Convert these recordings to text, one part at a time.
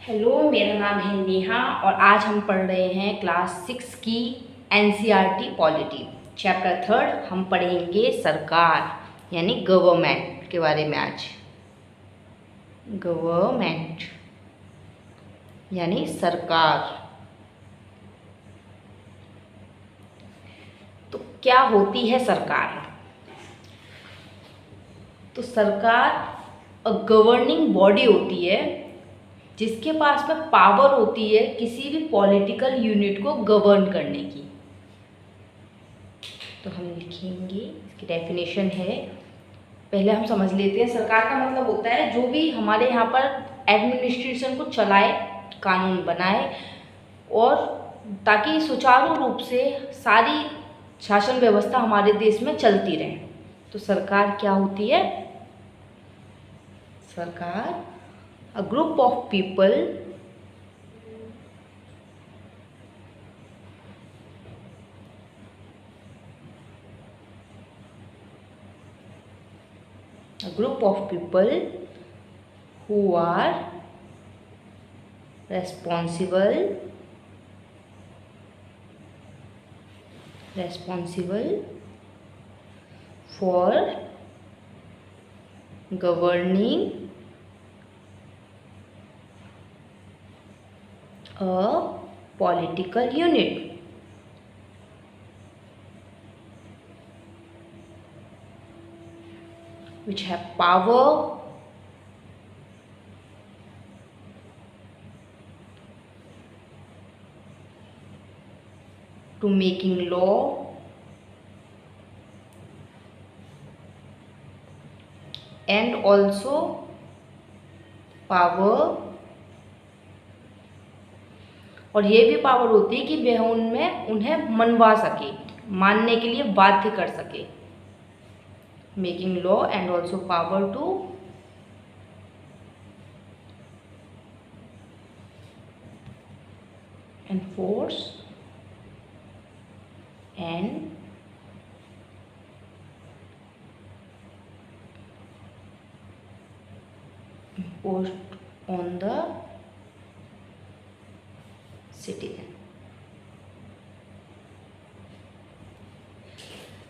Hello, मेरा नाम है नेहा और आज हम पढ़ रहे हैं क्लास 6 की एनसीईआरटी पॉलिटी चैप्टर 3। हम पढ़ेंगे सरकार यानी गवर्नमेंट के बारे में। आज गवर्नमेंट यानी सरकार। तो क्या होती है सरकार? तो सरकार गवर्निंग बॉडी होती है जिसके पास में पावर होती है किसी भी पॉलिटिकल यूनिट को गवर्न करने की। तो हम लिखेंगे, इसकी डेफिनेशन है। पहले हम समझ लेते हैं। सरकार का मतलब होता है जो भी हमारे यहाँ पर एडमिनिस्ट्रेशन को चलाए, कानून बनाए और ताकि सुचारू रूप से सारी शासन व्यवस्था हमारे देश में चलती रहे। तो सरकार क्या होती है? सरकार a group of people who are responsible for governing a political unit. Which have power to making law and also power, और ये भी पावर होती है कि वह उन्हें मनवा सके, मानने के लिए बाध्य कर सके। Making law and also power to enforce and imposed on the citizen.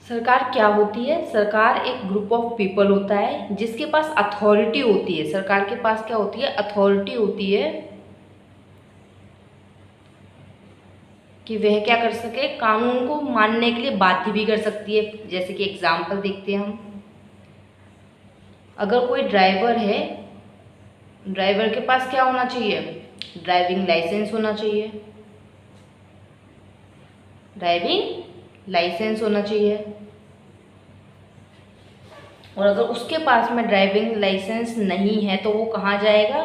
सरकार क्या होती है? सरकार एक ग्रुप ऑफ पीपल होता है जिसके पास अथॉरिटी होती है। सरकार के पास क्या होती है? अथॉरिटी होती है कि वह क्या कर सके, कानून को मानने के लिए बाध्य भी कर सकती है। जैसे कि एग्जाम्पल देखते हैं हम। अगर कोई ड्राइवर है, ड्राइवर के पास क्या होना चाहिए? ड्राइविंग लाइसेंस होना चाहिए। ड्राइविंग लाइसेंस होना चाहिए। और अगर उसके पास में ड्राइविंग लाइसेंस नहीं है तो वो कहाँ जाएगा?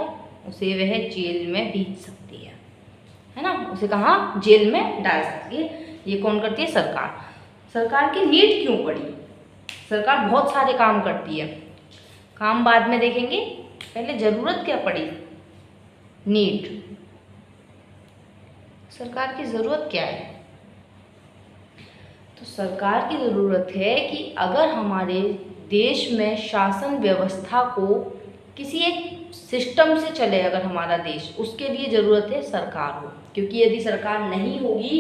उसे वह जेल में भेज सकती है ना? उसे कहाँ? जेल में डाल सकती है। ये कौन करती है? सरकार। सरकार की नीड क्यों पड़ी? सरकार बहुत सारे काम करती है, काम बाद में देखेंगे। पहले जरूरत क्या पड़ी? नीड। सरकार की जरूरत क्या है? तो सरकार की ज़रूरत है कि अगर हमारे देश में शासन व्यवस्था को किसी एक सिस्टम से चले, अगर हमारा देश, उसके लिए ज़रूरत है सरकार हो। क्योंकि यदि सरकार नहीं होगी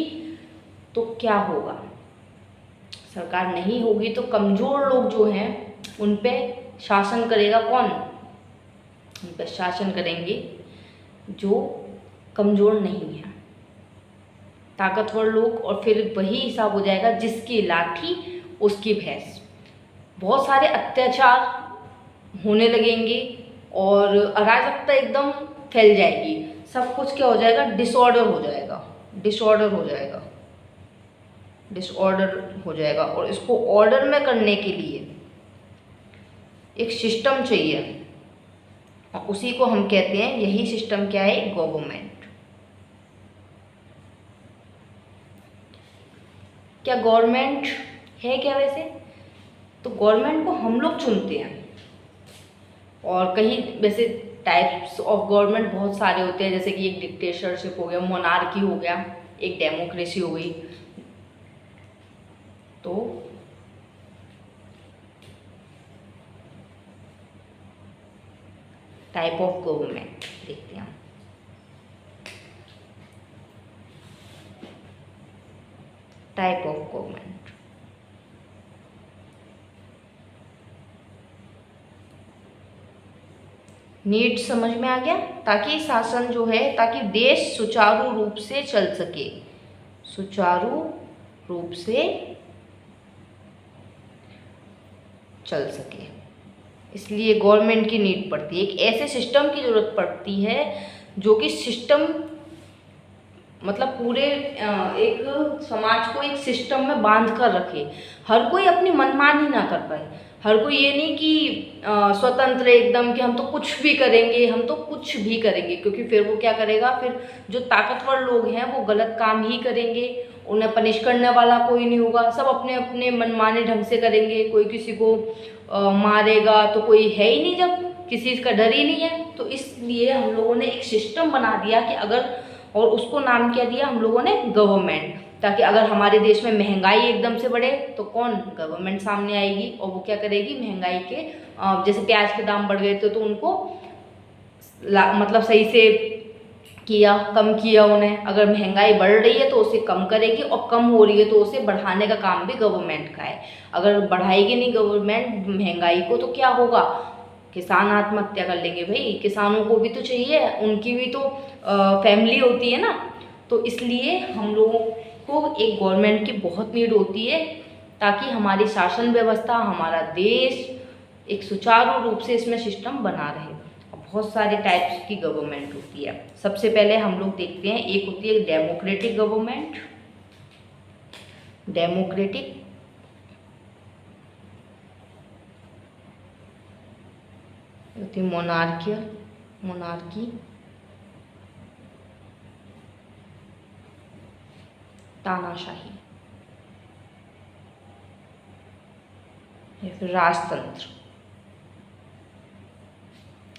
तो क्या होगा? सरकार नहीं होगी तो कमज़ोर लोग जो हैं उन पे शासन करेगा कौन? उन पे शासन करेंगे जो कमज़ोर नहीं है, ताकतवर लोग। और फिर वही हिसाब हो जाएगा, जिसकी लाठी उसकी भैंस। बहुत सारे अत्याचार होने लगेंगे और अराजकता एकदम फैल जाएगी। सब कुछ क्या हो जाएगा? डिसऑर्डर हो जाएगा। डिसऑर्डर हो जाएगा। और इसको ऑर्डर में करने के लिए एक सिस्टम चाहिए और उसी को हम कहते हैं, यही सिस्टम क्या है? गवर्नमेंट। क्या गवर्नमेंट है क्या वैसे? तो गवर्नमेंट को हम लोग चुनते हैं। और कहीं वैसे टाइप्स ऑफ गवर्नमेंट बहुत सारे होते हैं, जैसे कि एक डिक्टेटरशिप हो गया, मोनार्की हो गया, एक डेमोक्रेसी हो गई। तो टाइप ऑफ गवर्नमेंट देखते हैं। Type of government. नीड समझ में आ गया? ताकि शासन जो है, ताकि देश सुचारू रूप से चल सके, सुचारू रूप से चल सके, इसलिए गवर्नमेंट की नीड पड़ती है। एक ऐसे सिस्टम की ज़रूरत पड़ती है जो कि सिस्टम मतलब पूरे एक समाज को एक सिस्टम में बांध कर रखे, हर कोई अपनी मनमानी ना कर पाए, हर कोई ये नहीं कि स्वतंत्र एकदम कि हम तो कुछ भी करेंगे, हम तो कुछ भी करेंगे, क्योंकि फिर वो क्या करेगा, फिर जो ताकतवर लोग हैं वो गलत काम ही करेंगे, उन्हें पनिश करने वाला कोई नहीं होगा, सब अपने अपने मनमाने ढंग से करेंगे, कोई किसी को मारेगा तो कोई है ही नहीं, जब किसी का डर ही नहीं है। तो इसलिए हम लोगों ने एक सिस्टम बना दिया कि अगर, और उसको नाम क्या दिया हम लोगों ने, गवर्नमेंट, ताकि अगर हमारे देश में महंगाई एकदम से बढ़े तो कौन, गवर्नमेंट सामने आएगी और वो क्या करेगी, महंगाई के जैसे प्याज के दाम बढ़ गए थे तो उनको मतलब सही से किया, कम किया उन्हें, अगर महंगाई बढ़ रही है तो उसे कम करेगी, और कम हो रही है तो उसे बढ़ाने का काम भी गवर्नमेंट का है। अगर बढ़ाएगी नहीं गवर्नमेंट महंगाई को तो क्या होगा, किसान आत्महत्या कर लेंगे भाई, किसानों को भी तो चाहिए, उनकी भी तो फैमिली होती है ना। तो इसलिए हम लोगों को एक गवर्नमेंट की बहुत नीड होती है, ताकि हमारी शासन व्यवस्था, हमारा देश एक सुचारू रूप से इसमें सिस्टम बना रहे। बहुत सारे टाइप्स की गवर्नमेंट होती है। सबसे पहले हम लोग देखते हैं, एक होती है डेमोक्रेटिक गवर्नमेंट, डेमोक्रेटिक, होती है मोनार्कियल, मोनार्की, तानाशाही, या फिर राजतंत्र,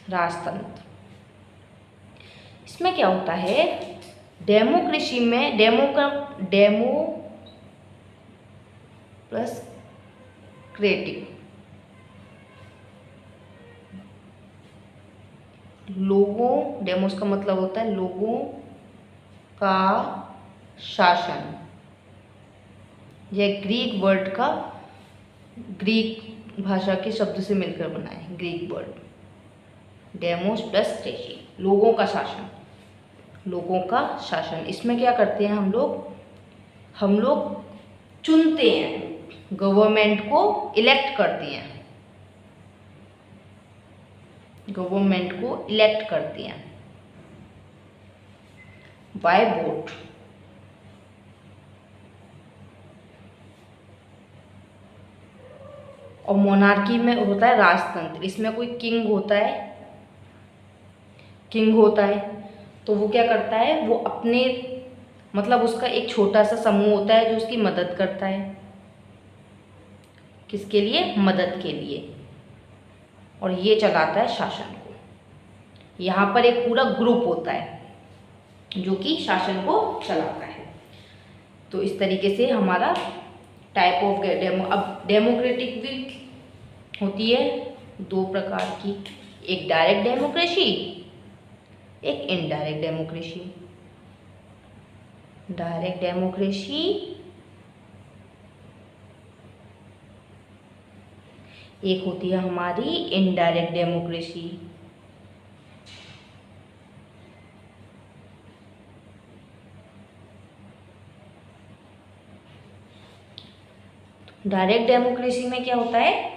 राजतंत्र। इसमें क्या होता है, डेमोक्रेसी में डेमो प्लस क्रेटिव, लोगों, डेमोस का मतलब होता है लोगों का शासन, यह ग्रीक वर्ड का, ग्रीक भाषा के शब्द से मिलकर बना है, Greek word, demos plus cracy, लोगों का शासन, लोगों का शासन। इसमें क्या करते हैं हम लोग चुनते हैं, गवर्नमेंट को इलेक्ट करते हैं, गवर्नमेंट को इलेक्ट करते हैं बाय वोट। और मोनार्की में होता है राजतंत्र, इसमें कोई किंग होता है, किंग होता है, तो वो क्या करता है, वो अपने मतलब उसका एक छोटा सा समूह होता है जो उसकी मदद करता है, किसके लिए, मदद के लिए, और ये चलाता है शासन को। यहाँ पर एक पूरा ग्रुप होता है जो कि शासन को चलाता है। तो इस तरीके से हमारा टाइप ऑफ अब डेमोक्रेटिक भी होती है दो प्रकार की, एक डायरेक्ट डेमोक्रेसी, एक इनडायरेक्ट डेमोक्रेसी। डायरेक्ट डेमोक्रेसी एक होती है हमारी इनडायरेक्ट डेमोक्रेसी। डायरेक्ट डेमोक्रेसी में क्या होता है,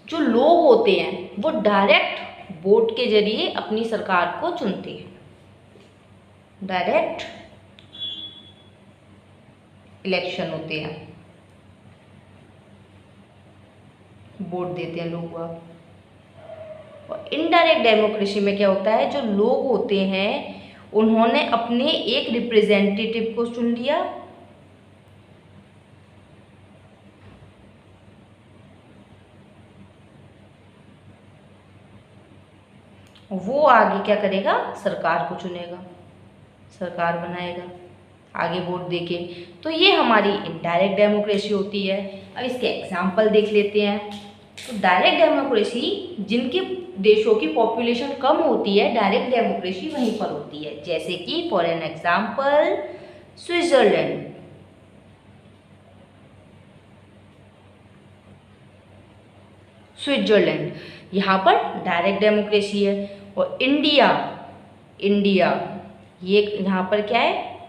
जो लोग होते हैं वो डायरेक्ट वोट के जरिए अपनी सरकार को चुनते हैं, डायरेक्ट इलेक्शन होते हैं, वोट देते हैं लोग। और इनडायरेक्ट डेमोक्रेसी में क्या होता है, जो लोग होते हैं उन्होंने अपने एक रिप्रेजेंटेटिव को चुन लिया, वो आगे क्या करेगा, सरकार को चुनेगा, सरकार बनाएगा आगे वोट देके। तो ये हमारी इनडायरेक्ट डेमोक्रेसी होती है। अब इसके एग्जाम्पल देख लेते हैं। तो डायरेक्ट डेमोक्रेसी, जिनके देशों की पॉपुलेशन कम होती है, डायरेक्ट डेमोक्रेसी वहीं पर होती है, जैसे कि for an example Switzerland, Switzerland यहाँ पर डायरेक्ट डेमोक्रेसी है। और इंडिया, इंडिया ये यहाँ पर क्या है,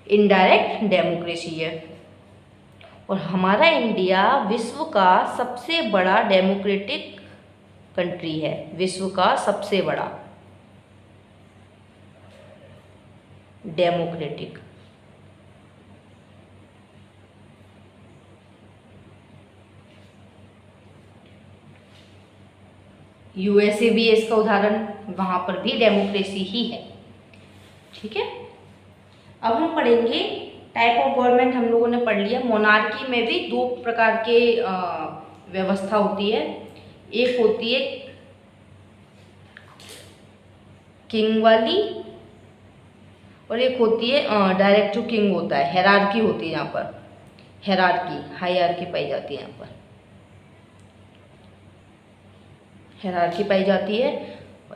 इनडायरेक्ट डेमोक्रेसी है। और हमारा इंडिया विश्व का सबसे बड़ा डेमोक्रेटिक कंट्री है, विश्व का सबसे बड़ा डेमोक्रेटिक। यूएसए भी है इसका उदाहरण, वहाँ पर भी डेमोक्रेसी ही है। ठीक है, अब हम पढ़ेंगे टाइप ऑफ गवर्नमेंट। हम लोगों ने पढ़ लिया। मोनार्की में भी दो प्रकार के व्यवस्था होती है। एक होती है किंग वाली और एक होती है डायरेक्ट टू किंग होता है, हेरार्की होती है। यहाँ पर हेरार्की, हायरार्की पाई जाती है, यहाँ पर हेरार्की पाई जाती है।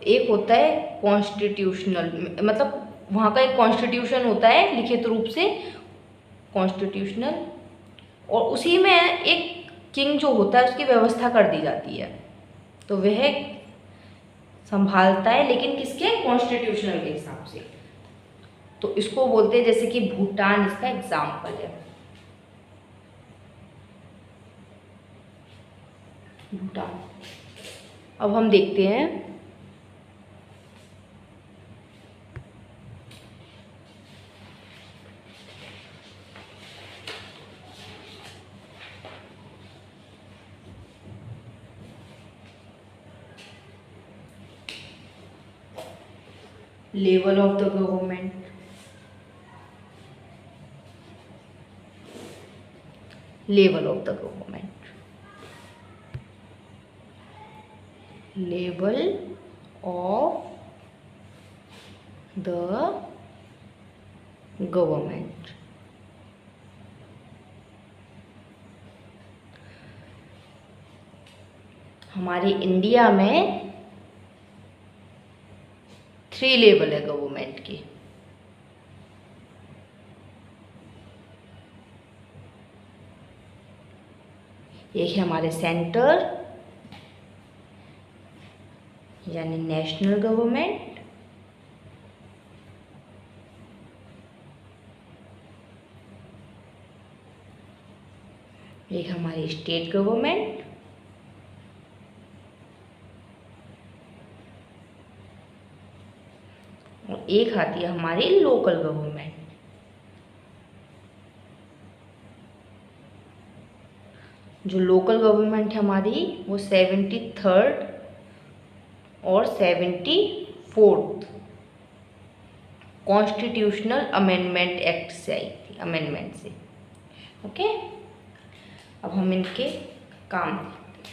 एक होता है कॉन्स्टिट्यूशनल, मतलब वहाँ का एक कॉन्स्टिट्यूशन होता है लिखित रूप से, कॉन्स्टिट्यूशनल, और उसी में एक किंग जो होता है उसकी व्यवस्था कर दी जाती है। तो वह संभालता है, लेकिन किसके, कॉन्स्टिट्यूशनल के हिसाब से। तो इसको बोलते हैं, जैसे कि भूटान इसका एग्जाम्पल है, भूटान। अब हम देखते हैं level of the government, level of the government, level of the government. हमारे इंडिया में 3 लेवल है गवर्नमेंट के। एक है हमारे सेंटर यानी नेशनल गवर्नमेंट, एक हमारी स्टेट गवर्नमेंट, और एक आती है हमारी लोकल गवर्नमेंट। जो लोकल गवर्नमेंट है हमारी वो 73rd और 74th कॉन्स्टिट्यूशनल अमेंडमेंट एक्ट से आई थी, अमेंडमेंट से। ओके, अब हम इनके काम देखते हैं।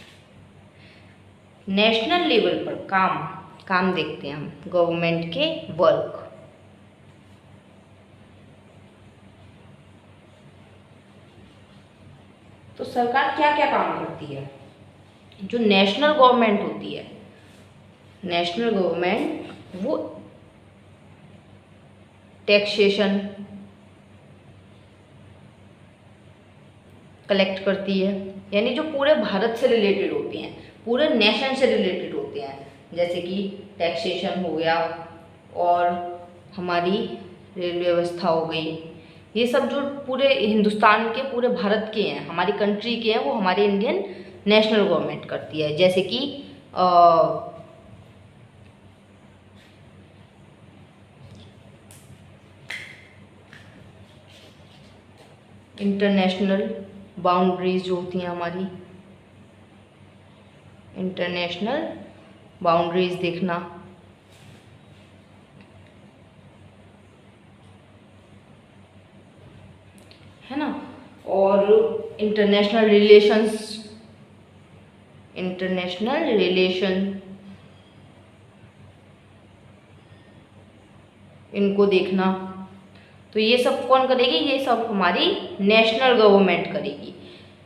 नेशनल लेवल पर काम देखते हैं हम, गवर्नमेंट के वर्क। तो सरकार क्या क्या काम करती है। जो नेशनल गवर्नमेंट होती है, नेशनल गवर्नमेंट वो टैक्सेशन कलेक्ट करती है, यानी जो पूरे भारत से रिलेटेड होते हैं, पूरे नेशन से रिलेटेड होते हैं, जैसे कि टैक्सेशन हो गया और हमारी रेल व्यवस्था हो गई। ये सब जो पूरे हिंदुस्तान के, पूरे भारत के हैं, हमारी कंट्री के हैं, वो हमारे इंडियन नेशनल गवर्नमेंट करती है। जैसे कि इंटरनेशनल बाउंड्रीज जो होती हैं हमारी, इंटरनेशनल बाउंड्रीज देखना, है ना। और इंटरनेशनल रिलेशन इनको देखना। तो ये सब कौन करेगी, ये सब हमारी नेशनल गवर्नमेंट करेगी।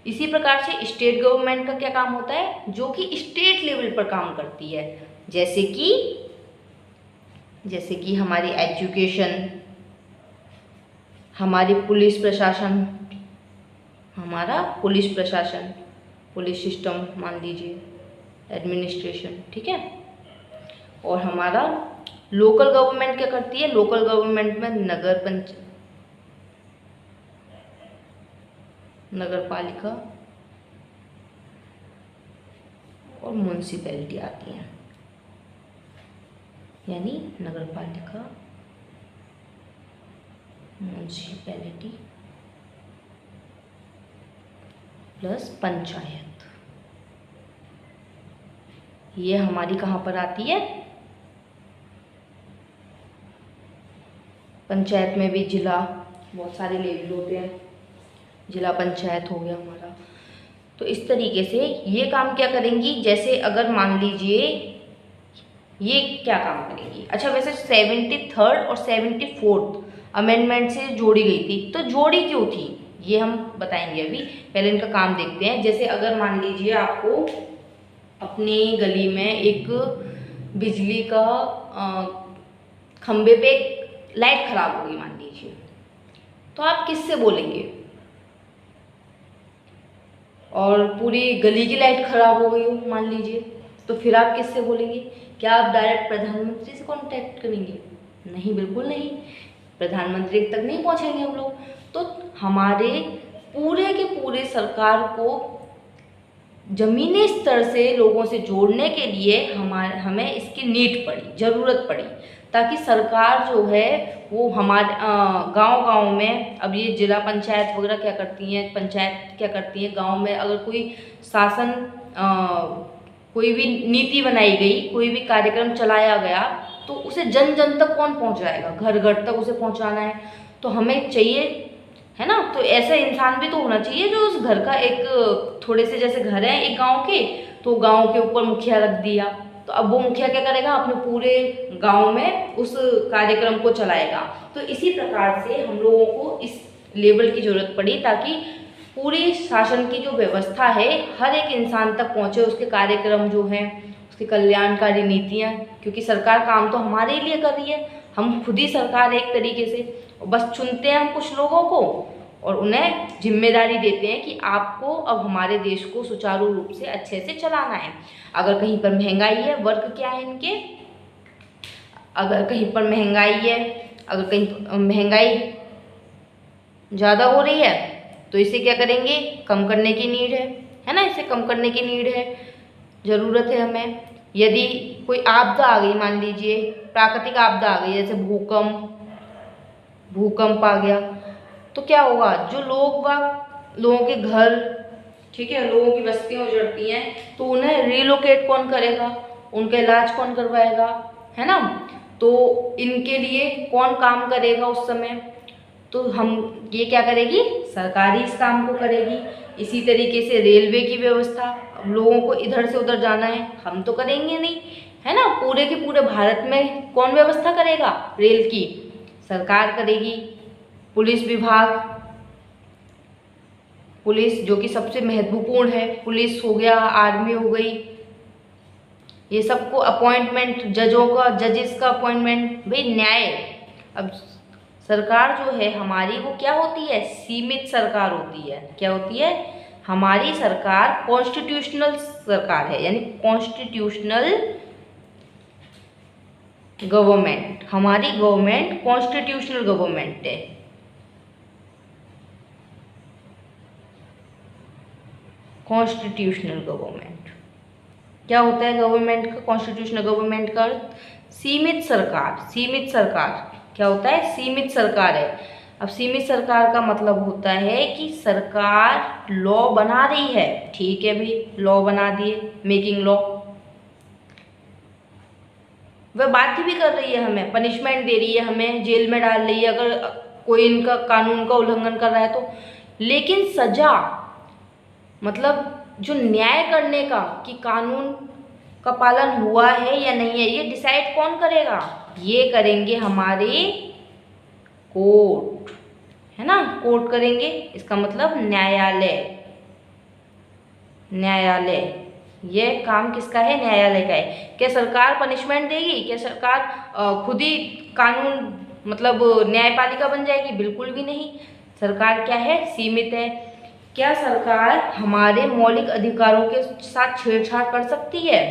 इसी प्रकार से स्टेट गवर्नमेंट का क्या काम होता है, जो कि स्टेट लेवल पर काम करती है। जैसे कि हमारी एजुकेशन, हमारी पुलिस प्रशासन, हमारा पुलिस प्रशासन, पुलिस सिस्टम मान लीजिए, एडमिनिस्ट्रेशन, ठीक है। और हमारा लोकल गवर्नमेंट क्या करती है? लोकल गवर्नमेंट में नगर पालिका और म्यूनसिपैलिटी आती हैं, यानी नगर पालिका, म्यूनसिपैलिटी प्लस पंचायत, ये हमारी कहाँ पर आती है? पंचायत में भी जिला, बहुत सारे लेवल होते हैं, जिला पंचायत हो गया हमारा। तो इस तरीके से ये काम क्या करेंगी? जैसे अगर मान लीजिए ये क्या काम करेंगी? अच्छा, वैसे 73rd और 74th अमेंडमेंट से जोड़ी गई थी, तो जोड़ी क्यों थी ये हम बताएंगे अभी। पहले इनका काम देखते हैं। जैसे अगर मान लीजिए आपको अपनी गली में एक बिजली का खंबे पे लाइट खराब होगी मान लीजिए, तो आप किससे बोलेंगे? और पूरी गली की लाइट खराब हो गई हो मान लीजिए, तो फिर आप किससे बोलेंगे? क्या आप डायरेक्ट प्रधानमंत्री से कांटेक्ट करेंगे? नहीं, बिल्कुल नहीं, प्रधानमंत्री तक नहीं पहुंचेंगे हम लोग। तो हमारे पूरे के पूरे सरकार को जमीनी स्तर से लोगों से जोड़ने के लिए हमें इसकी नीड पड़ी, ज़रूरत पड़ी, ताकि सरकार जो है वो हमारे गांव-गांव में, अब ये जिला पंचायत वगैरह क्या करती हैं, पंचायत क्या करती हैं, गांव में अगर कोई शासन कोई भी नीति बनाई गई, कोई भी कार्यक्रम चलाया गया, तो उसे जन जन तक कौन पहुंचाएगा? घर घर तक उसे पहुंचाना है। तो हमें चाहिए, है ना, तो ऐसा इंसान भी तो होना चाहिए जो उस घर का, एक थोड़े से जैसे घर है एक गांव के, तो गांव के ऊपर मुखिया रख दिया, तो अब वो मुखिया क्या करेगा? अपने पूरे गांव में उस कार्यक्रम को चलाएगा। तो इसी प्रकार से हम लोगों को इस लेवल की जरूरत पड़ी, ताकि पूरी शासन की जो व्यवस्था है हर एक इंसान तक पहुंचे, उसके कार्यक्रम जो हैं, उसकी कल्याणकारी नीतियाँ, क्योंकि सरकार काम तो हमारे लिए कर रही है, हम खुद ही सरकार एक तरीके से, बस चुनते हैं हम कुछ लोगों को और उन्हें जिम्मेदारी देते हैं कि आपको अब हमारे देश को सुचारू रूप से अच्छे से चलाना है। अगर कहीं पर महंगाई है, वर्क क्या है इनके, अगर कहीं पर महंगाई है, अगर कहीं महंगाई ज़्यादा हो रही है, तो इसे क्या करेंगे? कम करने की नीड है ना, इसे कम करने की नीड है, ज़रूरत है हमें। यदि कोई आपदा आ गई, मान लीजिए प्राकृतिक आपदा आ गई, जैसे भूकंप आ गया, तो क्या होगा? जो लोगों के घर, ठीक है, लोगों की बस्तियाँ उजड़ती हैं, तो उन्हें रिलोकेट कौन करेगा? उनका इलाज कौन करवाएगा, है ना? तो इनके लिए कौन काम करेगा उस समय? तो ये क्या करेगी? सरकार ही इस काम को करेगी। इसी तरीके से रेलवे की व्यवस्था, अब लोगों को इधर से उधर जाना है, हम तो करेंगे नहीं, है ना, पूरे के पूरे भारत में कौन व्यवस्था करेगा? रेल की सरकार करेगी। पुलिस विभाग, पुलिस जो कि सबसे महत्वपूर्ण है, पुलिस हो गया, आर्मी हो गई, ये सबको अपॉइंटमेंट, जजेस का अपॉइंटमेंट, भाई न्याय। अब सरकार जो है हमारी वो क्या होती है? सीमित सरकार होती है। क्या होती है? हमारी सरकार कॉन्स्टिट्यूशनल सरकार है, यानी कॉन्स्टिट्यूशनल गवर्नमेंट। हमारी गवर्नमेंट कॉन्स्टिट्यूशनल गवर्नमेंट है। कॉन्स्टिट्यूशनल गवर्नमेंट क्या होता है? गवर्नमेंट का, कॉन्स्टिट्यूशनल गवर्नमेंट का सीमित सरकार। सीमित सरकार क्या होता है? सीमित सरकार है। अब सीमित सरकार का मतलब होता है कि सरकार लॉ बना रही है, ठीक है भाई, लॉ बना दिए, मेकिंग लॉ, वह बाध्य भी कर रही है, हमें पनिशमेंट दे रही है, हमें जेल में डाल रही है अगर कोई इनका कानून का उल्लंघन कर रहा है तो। लेकिन सजा, मतलब जो न्याय करने का, कि कानून का पालन हुआ है या नहीं है, ये डिसाइड कौन करेगा? ये करेंगे हमारे कोर्ट, है ना, कोर्ट करेंगे। इसका मतलब न्यायालय। न्यायालय, ये काम किसका है? न्यायालय का है। क्या सरकार पनिशमेंट देगी? क्या सरकार खुद ही कानून मतलब न्यायपालिका बन जाएगी? बिल्कुल भी नहीं। सरकार क्या है? सीमित है। क्या सरकार हमारे मौलिक अधिकारों के साथ छेड़छाड़ कर सकती है?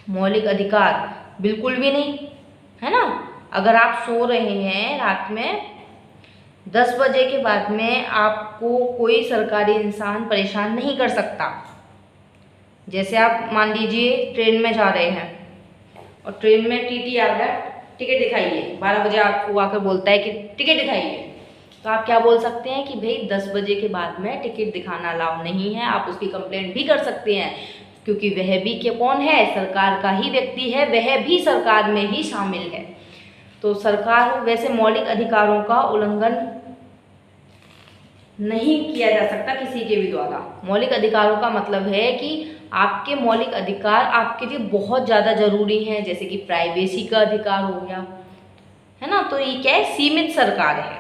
मौलिक अधिकार बिल्कुल भी नहीं, है ना। अगर आप सो रहे हैं रात में 10 बजे के बाद में, आपको कोई सरकारी इंसान परेशान नहीं कर सकता। जैसे आप मान लीजिए ट्रेन में जा रहे हैं और ट्रेन में टीटी आ गया, टिकट दिखाइए, 12 बजे आपको आकर बोलता है कि टिकट दिखाइए, तो आप क्या बोल सकते हैं कि भाई 10 बजे के बाद में टिकट दिखाना अलाउ नहीं है। आप उसकी कंप्लेंट भी कर सकते हैं, क्योंकि वह भी क्या कौन है? सरकार का ही व्यक्ति है, वह भी सरकार में ही शामिल है। तो सरकार वैसे मौलिक अधिकारों का उल्लंघन नहीं किया जा सकता किसी के भी द्वारा। मौलिक अधिकारों का मतलब है कि आपके मौलिक अधिकार आपके लिए बहुत ज़्यादा जरूरी हैं, जैसे कि प्राइवेसी का अधिकार हो गया, है ना। तो ये क्या है? सीमित सरकार है,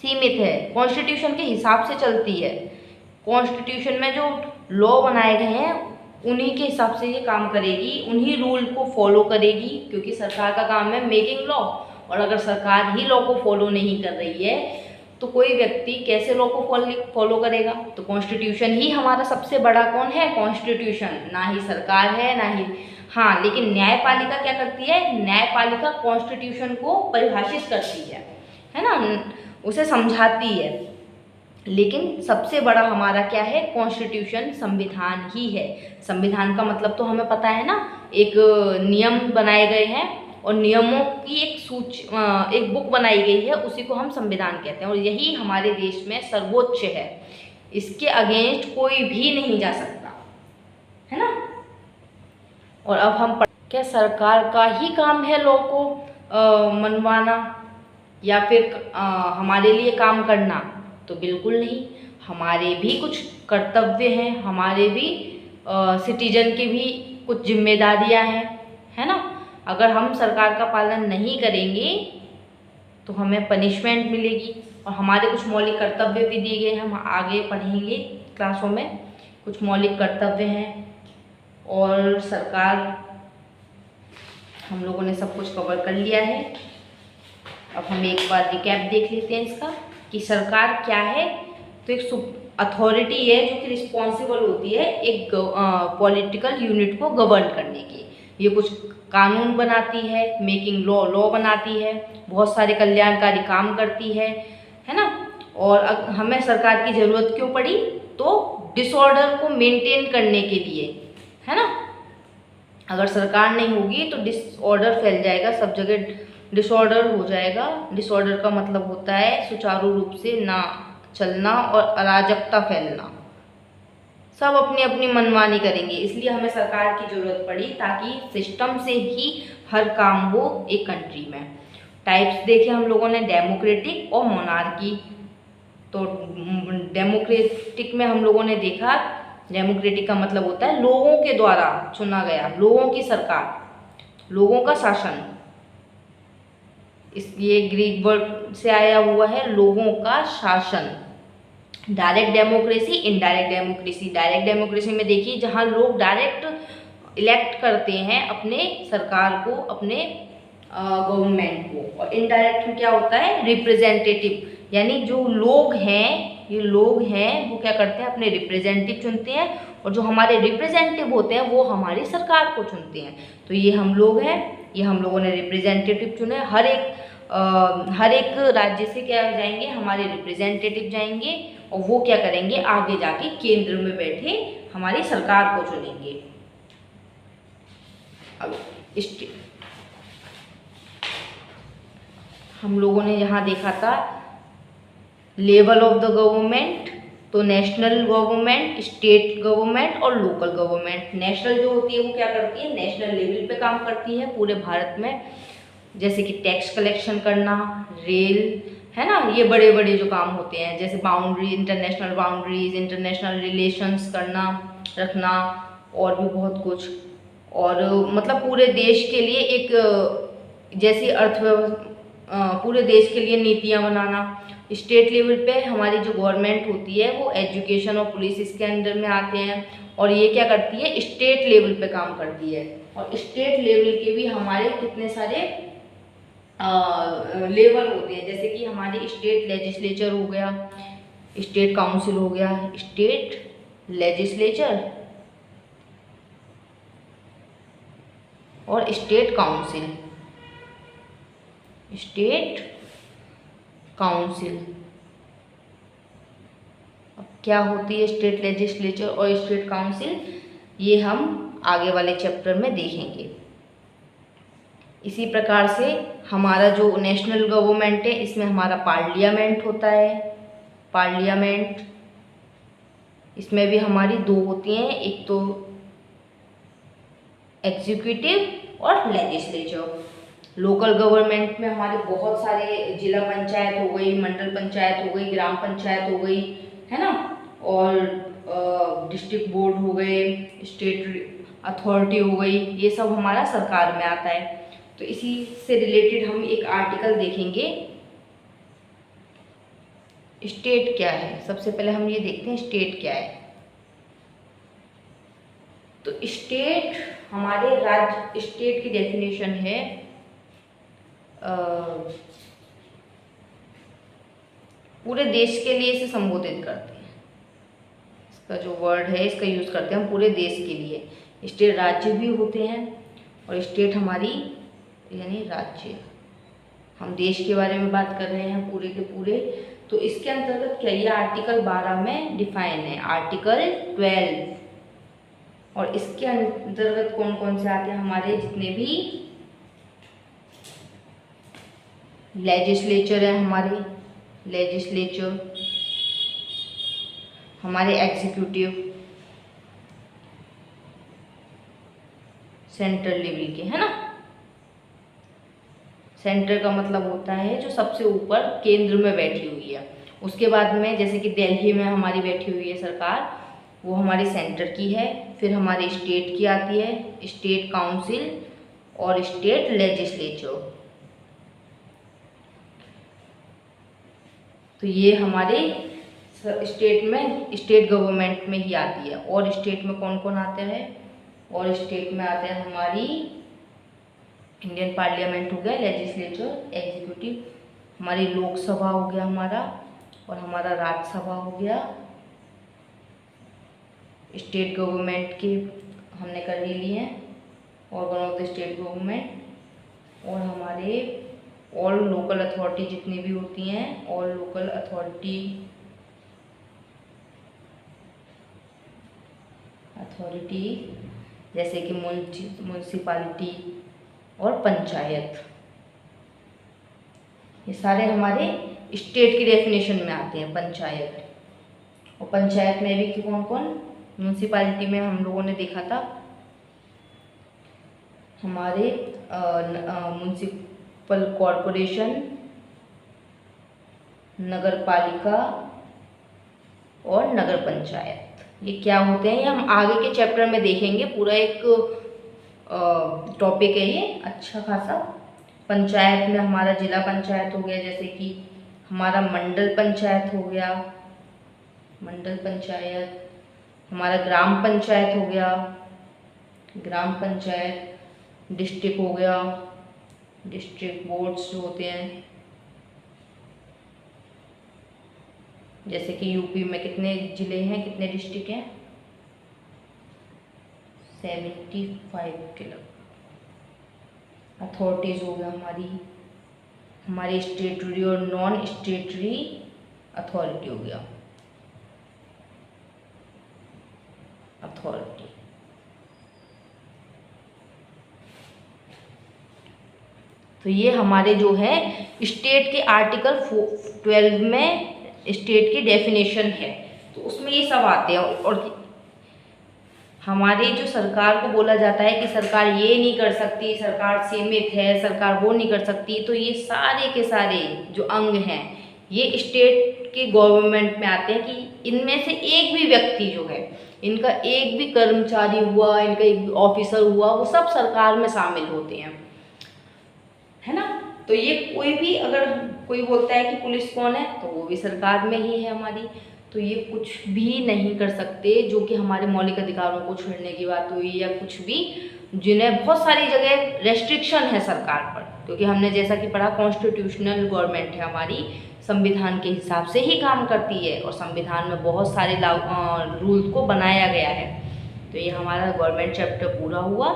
सीमित है, कॉन्स्टिट्यूशन के हिसाब से चलती है। कॉन्स्टिट्यूशन में जो लॉ बनाए गए हैं उन्हीं के हिसाब से ये काम करेगी, उन्हीं रूल को फॉलो करेगी, क्योंकि सरकार का काम है मेकिंग लॉ। और अगर सरकार ही लॉ को फॉलो नहीं कर रही है तो कोई व्यक्ति कैसे लॉ को फॉलो करेगा? तो कॉन्स्टिट्यूशन ही हमारा सबसे बड़ा कौन है? कॉन्स्टिट्यूशन, ना ही सरकार है, ना ही। हाँ, लेकिन न्यायपालिका क्या करती है? न्यायपालिका कॉन्स्टिट्यूशन को परिभाषित करती है ना, उसे समझाती है। लेकिन सबसे बड़ा हमारा क्या है? कॉन्स्टिट्यूशन, संविधान ही है। संविधान का मतलब तो हमें पता है ना, एक नियम बनाए गए हैं और नियमों की एक बुक बनाई गई है, उसी को हम संविधान कहते हैं। और यही हमारे देश में सर्वोच्च है, इसके अगेंस्ट कोई भी नहीं जा सकता, है ना। और अब हम क्या सरकार का ही काम है लॉ को मनवाना या फिर हमारे लिए काम करना? तो बिल्कुल नहीं। हमारे भी कुछ कर्तव्य हैं, हमारे भी सिटीजन की भी कुछ जिम्मेदारियां हैं, है ना। अगर हम सरकार का पालन नहीं करेंगे तो हमें पनिशमेंट मिलेगी। और हमारे कुछ मौलिक कर्तव्य भी दिए गए हैं, हम आगे पढ़ेंगे क्लासों में। कुछ मौलिक कर्तव्य हैं और सरकार, हम लोगों ने सब कुछ कवर कर लिया है। अब हम एक बार रिकैप देख लेते हैं इसका कि सरकार क्या है। तो एक अथॉरिटी है जो कि रिस्पॉन्सिबल होती है एक पॉलिटिकल यूनिट को गवर्न करने की। ये कुछ कानून बनाती है, मेकिंग लॉ बनाती है, बहुत सारे कल्याणकारी काम करती है ना। और हमें सरकार की ज़रूरत क्यों पड़ी? तो डिसऑर्डर को मेंटेन करने के लिए, है ना। अगर सरकार नहीं होगी तो डिसऑर्डर फैल जाएगा, सब जगह डिसऑर्डर हो जाएगा। डिसऑर्डर का मतलब होता है सुचारू रूप से ना चलना और अराजकता फैलना। सब अपनी अपनी मनमानी करेंगे, इसलिए हमें सरकार की ज़रूरत पड़ी ताकि सिस्टम से ही हर काम हो एक कंट्री में। टाइप्स देखे हम लोगों ने, डेमोक्रेटिक और मोनार्की। तो डेमोक्रेटिक में हम लोगों ने देखा, डेमोक्रेटिक का मतलब होता है लोगों के द्वारा चुना गया, लोगों की सरकार, लोगों का शासन। ये ग्रीक वर्ड से आया हुआ है, लोगों का शासन। Direct democracy, indirect democracy. Direct democracy में देखिए जहां लोग डायरेक्ट इलेक्ट करते हैं अपने सरकार को, अपने गवर्नमेंट को। और इनडायरेक्ट में क्या होता है? रिप्रेजेंटेटिव, यानी जो लोग हैं, ये लोग हैं वो क्या करते हैं? अपने रिप्रेजेंटेटिव चुनते हैं, और जो हमारे रिप्रेजेंटेटिव होते हैं वो हमारी सरकार को चुनते हैं। तो ये हम लोग हैं, ये हम लोगों ने रिप्रेजेंटेटिव चुने। हर एक राज्य से क्या जाएंगे? हमारे रिप्रेजेंटेटिव जाएंगे और वो क्या करेंगे? आगे जाके केंद्र में बैठे हमारी सरकार को चुनेंगे। अब हम लोगों ने यहाँ देखा था लेवल ऑफ द गवर्नमेंट, तो नेशनल गवर्नमेंट, स्टेट गवर्नमेंट और लोकल गवर्नमेंट। नेशनल जो होती है वो क्या करती है? नेशनल लेवल पे काम करती है पूरे भारत में, जैसे कि टैक्स कलेक्शन करना, रेल, है ना। ये बड़े बड़े जो काम होते हैं, जैसे boundary, international boundaries, international relations करना, रखना, और भी बहुत कुछ। और मतलब पूरे देश के लिए एक जैसी अर्थव्यवस्था, पूरे देश के लिए नीतियाँ बनाना। स्टेट लेवल पे हमारी जो गवर्नमेंट होती है वो एजुकेशन और पुलिस इसके अंडर में आते हैं, और ये क्या करती है? स्टेट लेवल पे काम करती है। और स्टेट लेवल के भी हमारे कितने सारे लेवल होते हैं, जैसे कि हमारे स्टेट लेजिस्लेचर हो गया, स्टेट काउंसिल हो गया, स्टेट लेजिस्लेचर और स्टेट काउंसिल। स्टेट काउंसिल अब क्या होती है स्टेट लेजिस्लेचर और स्टेट काउंसिल, ये हम आगे वाले चैप्टर में देखेंगे। इसी प्रकार से हमारा जो नेशनल गवर्नमेंट है, इसमें हमारा पार्लियामेंट होता है। पार्लियामेंट, इसमें भी हमारी दो होती हैं, एक तो एग्जीक्यूटिव और लेजिस्लेचर। लोकल गवर्नमेंट में हमारे बहुत सारे, जिला पंचायत हो गई, मंडल पंचायत हो गई, ग्राम पंचायत हो गई, है ना, और डिस्ट्रिक्ट बोर्ड हो गए, स्टेट अथॉरिटी हो गई, ये सब हमारा सरकार में आता है। तो इसी से रिलेटेड हम एक आर्टिकल देखेंगे। स्टेट क्या है, सबसे पहले हम ये देखते हैं स्टेट क्या है। तो स्टेट हमारे राज्य, स्टेट की डेफिनेशन है पूरे देश के लिए इसे संबोधित करते हैं। इसका जो वर्ड है, इसका यूज करते हैं हम पूरे देश के लिए। स्टेट राज्य भी होते हैं और स्टेट हमारी यानी राज्य, हम देश के बारे में बात कर रहे हैं पूरे के पूरे। तो इसके अंतर्गत क्या, ये आर्टिकल 12 में डिफाइन है, आर्टिकल 12। और इसके अंतर्गत कौन कौन से आते हैं, हमारे जितने भी लेजिस्लेचर है, हमारे लेजिस्लेचर, हमारे एग्जीक्यूटिव सेंट्रल लेवल के, है ना। सेंटर का मतलब होता है जो सबसे ऊपर केंद्र में बैठी हुई है। उसके बाद में जैसे कि दिल्ली में हमारी बैठी हुई है सरकार, वो हमारी सेंटर की है। फिर हमारी स्टेट की आती है, स्टेट काउंसिल और स्टेट लेजिस्लेचर। तो ये हमारे स्टेट में, स्टेट गवर्नमेंट में ही आती है। और स्टेट में कौन कौन आते हैं, और स्टेट में आते हैं हमारी इंडियन पार्लियामेंट हो गया, लेजिस्लेचर, एग्जीक्यूटिव, हमारी लोकसभा हो गया हमारा, और हमारा राज्यसभा हो गया। स्टेट गवर्नमेंट के हमने कर ही लिए हैं, organ of the state government. और हमारे ऑल लोकल अथॉरिटी जितनी भी होती हैं, ऑल लोकल अथॉरिटी जैसे कि म्यूनसिपालिटी और पंचायत, ये सारे हमारे स्टेट की डेफिनेशन में आते हैं। पंचायत, और पंचायत में भी कौन कौन, म्यूनसिपालिटी में हम लोगों ने देखा था हमारे म्यूनसिपल कॉरपोरेशन, नगर पालिका और नगर पंचायत। ये क्या होते हैं, ये हम आगे के चैप्टर में देखेंगे। पूरा एक टॉपिक है ये अच्छा खासा। पंचायत में हमारा जिला पंचायत हो गया, जैसे कि हमारा मंडल पंचायत हो गया, मंडल पंचायत, हमारा ग्राम पंचायत हो गया, ग्राम पंचायत, डिस्ट्रिक्ट हो गया, डिस्ट्रिक्ट बोर्ड्स जो होते हैं, जैसे कि यूपी में कितने जिले हैं, कितने डिस्ट्रिक्ट हैं, 75 के लगभग। अथॉरिटीज हो गया हमारी स्टेटरी और नॉन स्टेटरी अथॉरिटी हो गया, अथॉरिटी। तो ये हमारे जो है स्टेट के आर्टिकल 12 में स्टेट की डेफिनेशन है, तो उसमें ये सब आते हैं। और हमारी जो सरकार को बोला जाता है कि सरकार ये नहीं कर सकती, सरकार सीमित है, सरकार वो नहीं कर सकती, तो ये सारे के सारे जो अंग हैं ये स्टेट के गवर्नमेंट में आते हैं। कि इनमें से एक भी व्यक्ति जो है, इनका एक भी कर्मचारी हुआ, इनका एक भी ऑफिसर हुआ, वो सब सरकार में शामिल होते हैं, है ना। तो ये कोई भी, अगर कोई बोलता है कि पुलिस कौन है, तो वो भी सरकार में ही है हमारी। तो ये कुछ भी नहीं कर सकते, जो कि हमारे मौलिक अधिकारों को छीनने की बात हुई, या कुछ भी, जिन्हें बहुत सारी जगह रेस्ट्रिक्शन है सरकार पर। क्योंकि हमने जैसा कि पढ़ा कॉन्स्टिट्यूशनल गवर्नमेंट है हमारी, संविधान के हिसाब से ही काम करती है और संविधान में बहुत सारे रूल्स को बनाया गया है। तो ये हमारा गवर्नमेंट चैप्टर पूरा हुआ।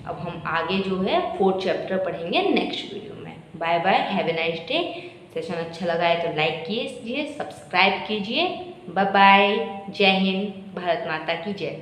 अब हम आगे जो है 4th चैप्टर पढ़ेंगे नेक्स्ट वीडियो में। Bye bye, have a nice day. Session अच्छा लगा है तो लाइक कीजिए, सब्सक्राइब कीजिए। बाय बाय, जय हिंद, भारत माता की जय।